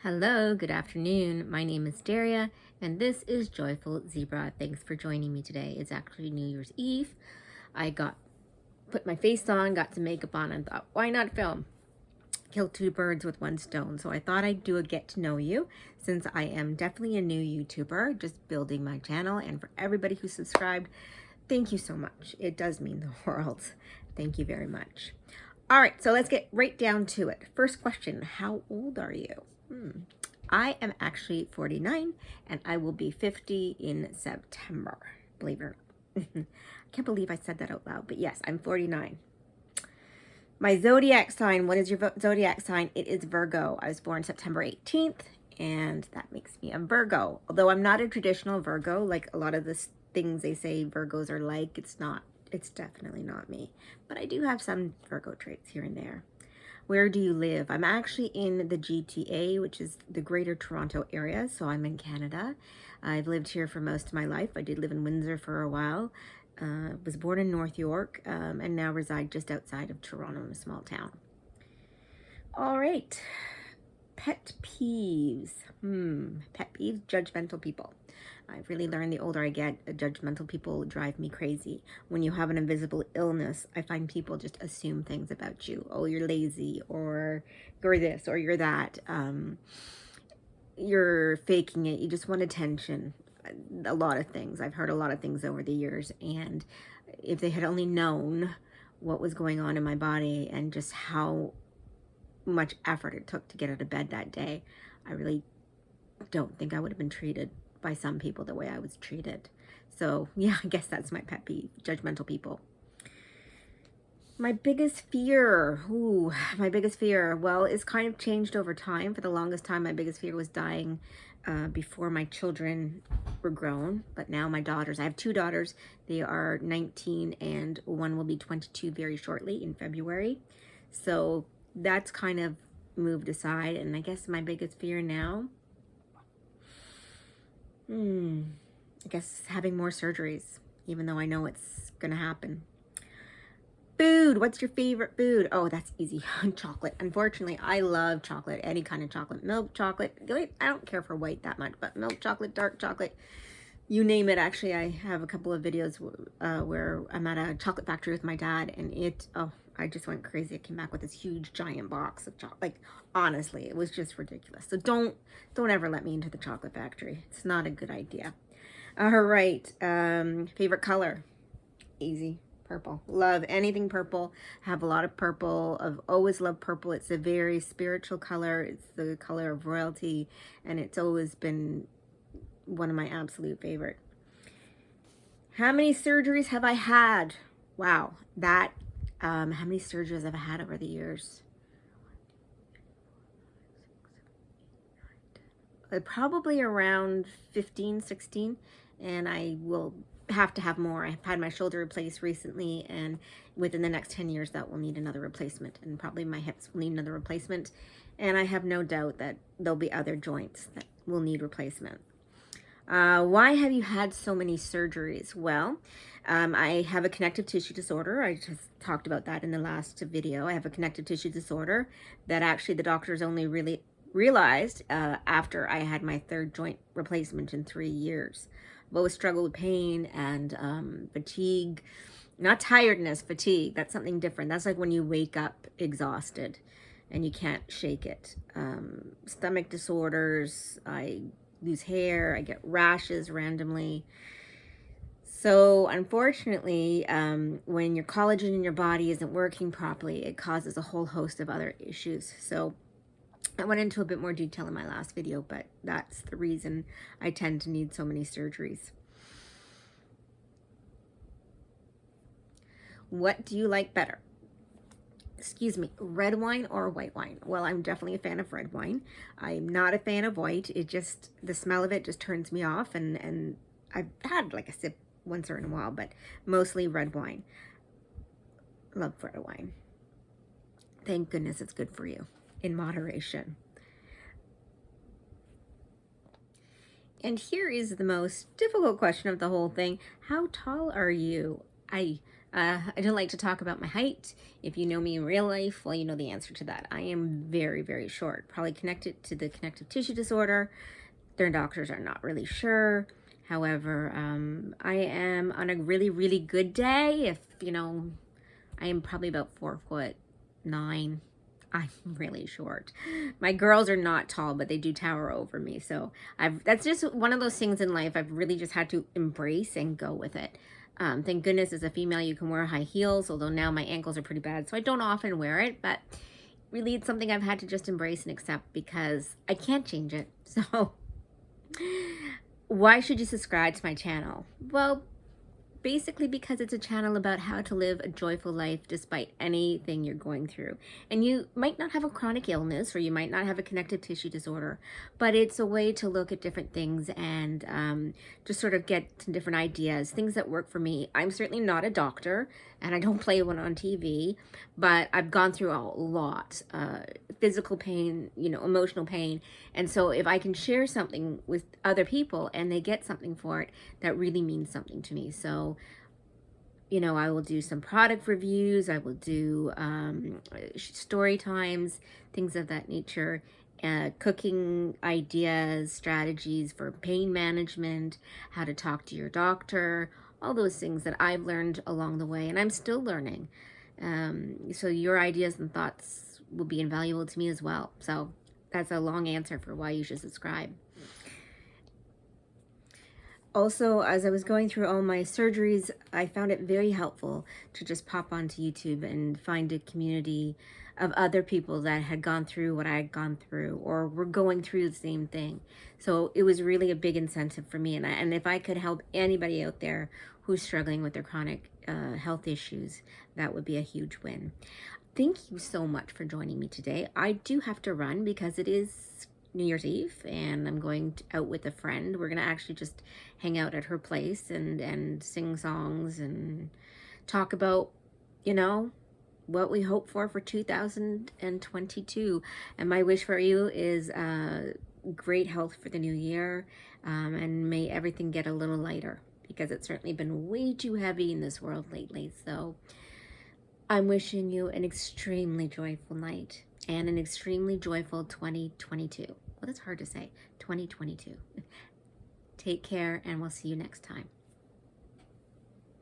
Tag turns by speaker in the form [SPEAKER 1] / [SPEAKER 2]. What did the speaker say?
[SPEAKER 1] Hello, good afternoon. My name is Daria, and this is Joyful Zebra. Thanks for joining me today. It's actually New Year's Eve. I put my face on, got some makeup on, and thought, why not film? Kill two birds with one stone. So I thought I'd do a get to know you, since I am definitely a new YouTuber, just building my channel. And for everybody who subscribed, thank you so much. It does mean the world. Thank you very much. All right, so let's get right down to it. First question, how old are you? I am actually 49 and I will be 50 in September, believe it or not. I can't believe I said that out loud, but yes, I'm 49. My zodiac sign, what is your zodiac sign? It is Virgo. I was born September 18th and that makes me a Virgo. Although I'm not a traditional Virgo, like a lot of the things they say Virgos are like, it's not. It's definitely not me. But I do have some Virgo traits here and there. Where do you live? I'm actually in the GTA, which is the Greater Toronto area, so I'm in Canada. I've lived here for most of my life. I did live in Windsor for a while. Was born in North York, and now reside just outside of Toronto in a small town. All right. Pet peeves. Pet peeves, judgmental people. I've really learned the older I get, judgmental people drive me crazy. When you have an invisible illness, I find people just assume things about you. Oh, you're lazy, or you're this, or you're that. You're faking it. You just want attention. A lot of things. I've heard a lot of things over the years, and if they had only known what was going on in my body and just how much effort it took to get out of bed that day, I really don't think I would have been treated by some people the way I was treated. So yeah, I guess that's my pet peeve, judgmental people. My biggest fear, well, it's kind of changed over time. For the longest time, my biggest fear was dying before my children were grown. But now my daughters, I have two daughters, they are 19 and one will be 22 very shortly in February. So that's kind of moved aside. And I guess my biggest fear now, I guess having more surgeries, even though I know it's gonna happen. Food, what's your favorite food? Oh, that's easy. Chocolate. Unfortunately, I love chocolate, any kind of chocolate. Milk chocolate. I don't care for white that much, but milk chocolate, dark chocolate, you name it. Actually, I have a couple of videos where I'm at a chocolate factory with my dad, and I just went crazy. I came back with this huge giant box of chocolate. Like, honestly, it was just ridiculous. So don't ever let me into the chocolate factory. It's not a good idea. All right. Favorite color? Easy. Purple. Love anything purple. Have a lot of purple. I've always loved purple. It's a very spiritual color. It's the color of royalty, and it's always been one of my absolute favorite. How many surgeries have I had? Wow, that how many surgeries have I had over the years? Probably around 15, 16, and I will have to have more. I've had my shoulder replaced recently, and within the next 10 years that will need another replacement, and probably my hips will need another replacement, and I have no doubt that there'll be other joints that will need replacement. Why have you had so many surgeries? Well, I have a connective tissue disorder. I just talked about that in the last video. I have a connective tissue disorder that actually the doctors only really realized after I had my third joint replacement in 3 years. I've always struggled with pain and fatigue. Not tiredness, fatigue. That's something different. That's like when you wake up exhausted and you can't shake it. Stomach disorders. I lose hair. I get rashes randomly. So unfortunately, when your collagen in your body isn't working properly, it causes a whole host of other issues. So I went into a bit more detail in my last video, but that's the reason I tend to need so many surgeries. What do you like better? Excuse me, red wine or white wine? Well, I'm definitely a fan of red wine. I'm not a fan of white. It just, the smell of it just turns me off, and I've had like a sip once or in a while, but mostly red wine. Love red wine. Thank goodness it's good for you in moderation. And here is the most difficult question of the whole thing. How tall are you? I don't like to talk about my height. If you know me in real life, well, you know the answer to that. I am very, very short, probably connected to the connective tissue disorder. Their doctors are not really sure. However, I am on a really, really good day. If, you know, I am probably about 4'9". I'm really short. My girls are not tall, but they do tower over me. So that's just one of those things in life I've really just had to embrace and go with it. Thank goodness as a female you can wear high heels, although now my ankles are pretty bad, so I don't often wear it, but really it's something I've had to just embrace and accept because I can't change it. So why should you subscribe to my channel? Well, basically because it's a channel about how to live a joyful life despite anything you're going through. And you might not have a chronic illness or you might not have a connective tissue disorder, but it's a way to look at different things and just sort of get some different ideas, things that work for me. I'm certainly not a doctor and I don't play one on TV, but I've gone through a lot, physical pain, you know, emotional pain. And so if I can share something with other people and they get something for it, that really means something to me. So, you know, I will do some product reviews. I will do story times, things of that nature, cooking ideas, strategies for pain management, how to talk to your doctor, all those things that I've learned along the way, and I'm still learning. So your ideas and thoughts will be invaluable to me as well. So that's a long answer for why you should subscribe. Also, as I was going through all my surgeries, I found it very helpful to just pop onto YouTube and find a community of other people that had gone through what I had gone through or were going through the same thing. So it was really a big incentive for me. And if I could help anybody out there who's struggling with their chronic health issues, that would be a huge win. Thank you so much for joining me today. I do have to run because it is New Year's Eve and I'm going out with a friend. We're gonna actually just hang out at her place and sing songs and talk about, you know, what we hope for 2022. And my wish for you is great health for the new year, and may everything get a little lighter because it's certainly been way too heavy in this world lately. So I'm wishing you an extremely joyful night and an extremely joyful 2022. Well, that's hard to say, 2022. Take care, and we'll see you next time.